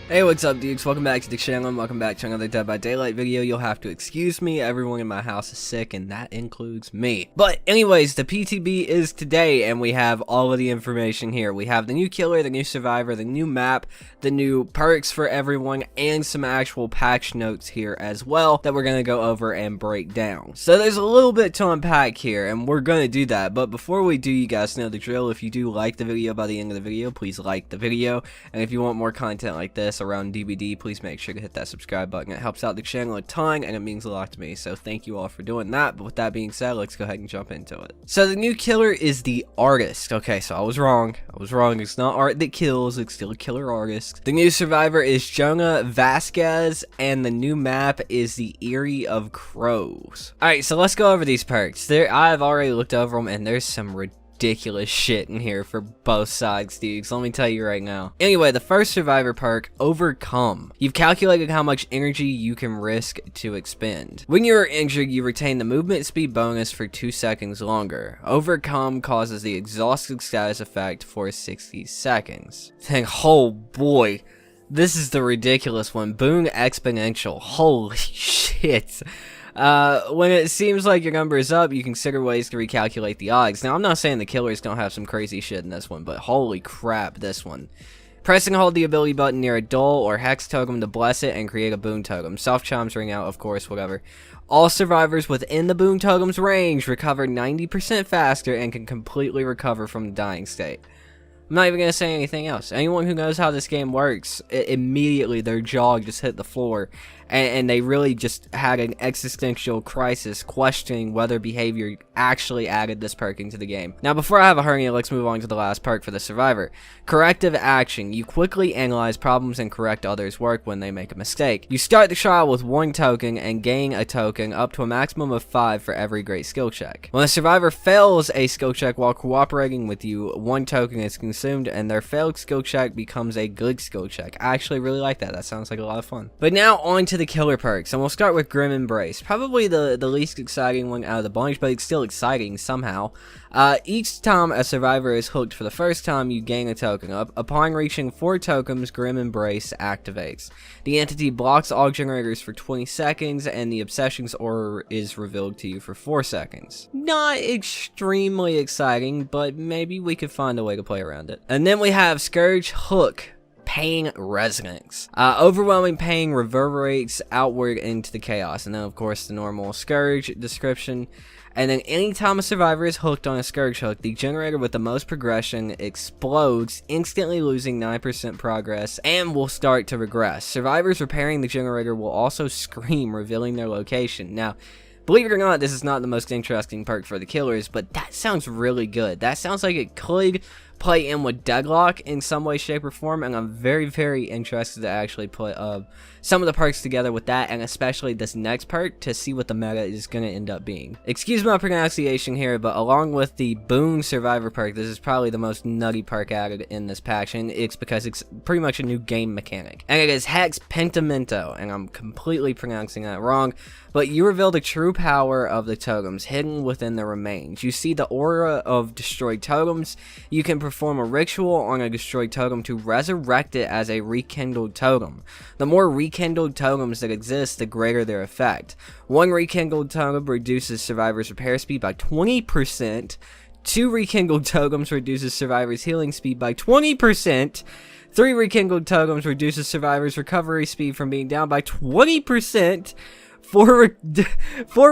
Hey, what's up, dudes? Welcome back to the channel and welcome back to another Dead by Daylight video. You'll have to excuse me, everyone in my house is sick and that includes me. But anyways, the PTB is today and we have all of the information here. We have the new killer, the new survivor, the new map, the new perks for everyone, and some actual patch notes here as well that we're going to go over and break down. So there's a little bit to unpack here and we're going to do that. But before we do, you guys know the drill. If you do like the video by the end of the video, please like the video. And if you want more content like this around DVD, please make sure to hit that subscribe button. It helps out the channel a ton and it means a lot to me, so thank you all for doing that. But with that being said, let's go ahead and jump into it. So the new killer is the artist. Okay, so I was wrong. It's not art that kills, it's still a killer artist. The new survivor is Jonah Vasquez and the new map is the Eyrie of Crows. Alright, so let's go over these perks. I've already looked over them and there's some ridiculous shit in here for both sides, dudes. Let me tell you right now. Anyway, the first survivor perk, Overcome. You've calculated how much energy you can risk to expend. When you are injured, you retain the movement speed bonus for 2 seconds longer. Overcome causes the exhausted status effect for 60 seconds. Think, oh boy, this is the ridiculous one. Boon Exponential. Holy shit. When it seems like your number is up, you consider ways to recalculate the odds. Now, I'm not saying the killers don't have some crazy shit in this one, but holy crap, this one. Press and hold the ability button near a dull or hex totem to bless it and create a boon totem. Soft chimes ring out, of course, whatever. All survivors within the boon totem's range recover 90% faster and can completely recover from the dying state. I'm not even going to say anything else. Anyone who knows how this game works, immediately their jaw just hit the floor. And they really just had an existential crisis questioning whether behavior actually added this perk into the game. Now, before I have a hernia, let's move on to the last perk for the survivor. Corrective action. You quickly analyze problems and correct others' work when they make a mistake. You start the trial with 1 token and gain a token up to a maximum of 5 for every great skill check. When a survivor fails a skill check while cooperating with you, 1 token is consumed and their failed skill check becomes a good skill check. I actually really like that. That sounds like a lot of fun. But now on to the killer perks, and we'll start with Grim Embrace. Probably the least exciting one out of the bunch, but it's still exciting somehow. Each time a survivor is hooked for the first time, you gain a token. Upon reaching 4 tokens, Grim Embrace activates. The entity blocks all generators for 20 seconds, and the Obsession's aura is revealed to you for 4 seconds. Not extremely exciting, but maybe we could find a way to play around it. And then we have Scourge Hook. Pain Resonance. Overwhelming pain reverberates outward into the chaos. And then, of course, the normal Scourge description. And then anytime a survivor is hooked on a Scourge hook, the generator with the most progression explodes, instantly losing 9% progress, and will start to regress. Survivors repairing the generator will also scream, revealing their location. Now, believe it or not, this is not the most interesting perk for the killers, but that sounds really good. That sounds like it could play in with Deadlock in some way, shape, or form, and I'm very, very interested to actually put some of the perks together with that, and especially this next perk to see what the meta is going to end up being. Excuse my pronunciation here, but along with the Boon Survivor perk, this is probably the most nutty perk added in this patch, and it's because it's pretty much a new game mechanic. And it is Hex Pentimento, and I'm completely pronouncing that wrong, but you reveal the true power of the totems hidden within the remains. You see the aura of destroyed totems. You can perform a ritual on a destroyed totem to resurrect it as a rekindled totem. The more rekindled totems that exist, the greater their effect. 1 rekindled totem reduces survivors' repair speed by 20%. 2 rekindled totems reduces survivors' healing speed by 20%. 3 rekindled totems reduces survivors' recovery speed from being down by 20%. 4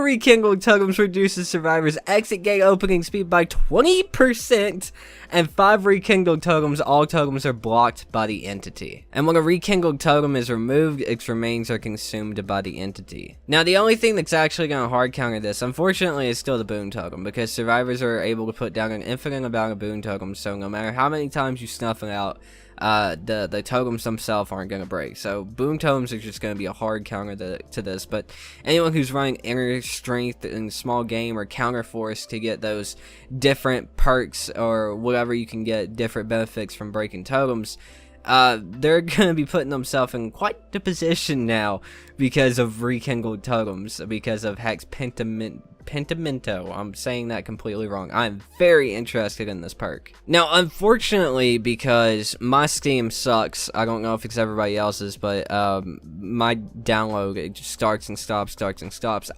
rekindled totems reduces survivors' exit gate opening speed by 20%, and 5 rekindled totems, all totems are blocked by the entity. And when a rekindled totem is removed, its remains are consumed by the entity. Now, the only thing that's actually going to hard counter this, unfortunately, is still the Boon totem, because survivors are able to put down an infinite amount of Boon tokens, so no matter how many times you snuff it out, the totems themselves aren't going to break. So Boon totems are just going to be a hard counter to this, but anyone who's running inner strength in small game or counter force to get those different perks or whatever you can get different benefits from breaking totems, they're gonna be putting themselves in quite the position now because of rekindled totems, because of Hex Pentimento. I'm saying that completely wrong. I'm very interested in this perk. Now, unfortunately, because my Steam sucks, I don't know if it's everybody else's, but my download, it just starts and stops,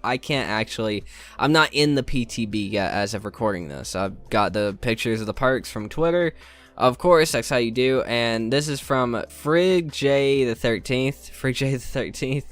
I can't actually, I'm not in the PTB yet as of recording this. I've got the pictures of the perks from Twitter. Of course, that's how you do, and this is from FrigJ13th,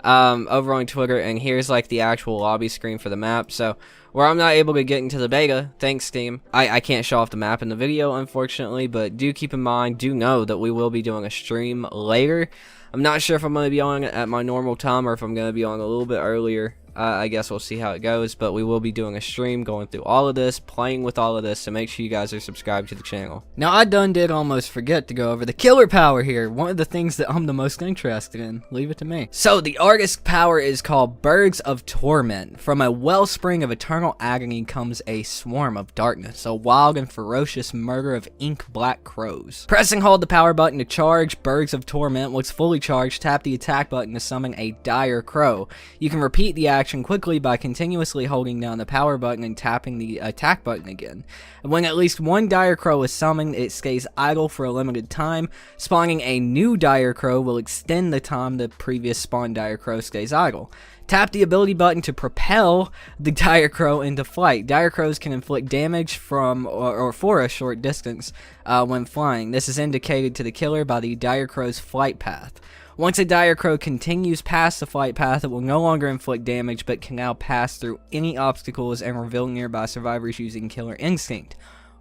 over on Twitter, and here's like the actual lobby screen for the map. So where I'm not able to get into the beta, thanks Steam, I can't show off the map in the video, unfortunately, but do keep in mind, do know that we will be doing a stream later. I'm not sure if I'm going to be on at my normal time or if I'm going to be on a little bit earlier. I guess we'll see how it goes, but we will be doing a stream going through all of this, playing with all of this, so make sure you guys are subscribed to the channel. Now, I did almost forget to go over the killer power here, one of the things that I'm the most interested in. Leave it to me. So, the artist power is called Bergs of Torment. From a wellspring of eternal agony comes a swarm of darkness, a wild and ferocious murder of ink black crows. Press and hold the power button to charge Bergs of Torment. Once fully charged, tap the attack button to summon a dire crow. You can repeat the action quickly by continuously holding down the power button and tapping the attack button again. When at least one dire crow is summoned, it stays idle for a limited time. Spawning a new dire crow will extend the time the previous spawned dire crow stays idle. Tap the ability button to propel the dire crow into flight. Dire crows can inflict damage from or for a short distance when flying. This is indicated to the killer by the dire crow's flight path. Once a dire crow continues past the flight path, it will no longer inflict damage, but can now pass through any obstacles and reveal nearby survivors using killer instinct.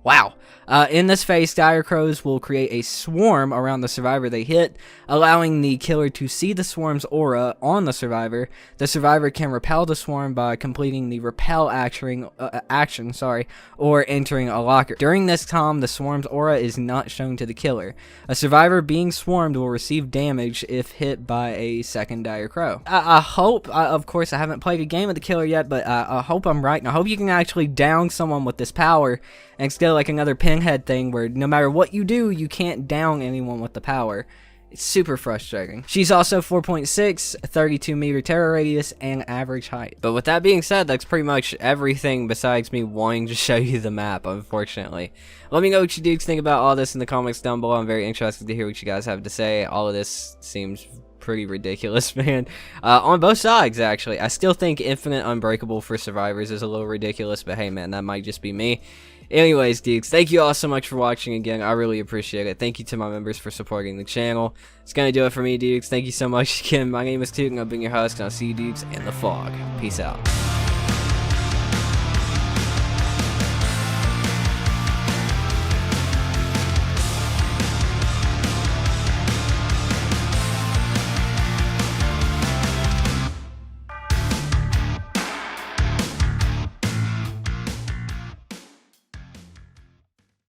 Wow. In this phase, dire crows will create a swarm around the survivor they hit, allowing the killer to see the swarm's aura on the survivor. The survivor can repel the swarm by completing the repel action, or entering a locker. During this time, the swarm's aura is not shown to the killer. A survivor being swarmed will receive damage if hit by a second dire crow. I hope, of course, I haven't played a game with the killer yet, but I hope I'm right, and I hope you can actually down someone with this power, instead of like another pinhead thing where no matter what you do, you can't down anyone with the power. It's super frustrating. She's also 4.6, 32 meter terror radius, and average height. But with that being said, that's pretty much everything besides me wanting to show you the map, unfortunately. Let me know what you dudes think about all this in the comments down below. I'm very interested to hear what you guys have to say. All of this seems pretty ridiculous, man. On both sides, actually. I still think Infinite Unbreakable for survivors is a little ridiculous, but hey, man, that might just be me. Anyways, dudes, thank you all so much for watching again. I really appreciate it. Thank you to my members for supporting the channel. It's gonna do it for me, dudes. Thank you so much again. My name is Toot, and I've been your host, and I'll see you dudes in the fog. Peace out.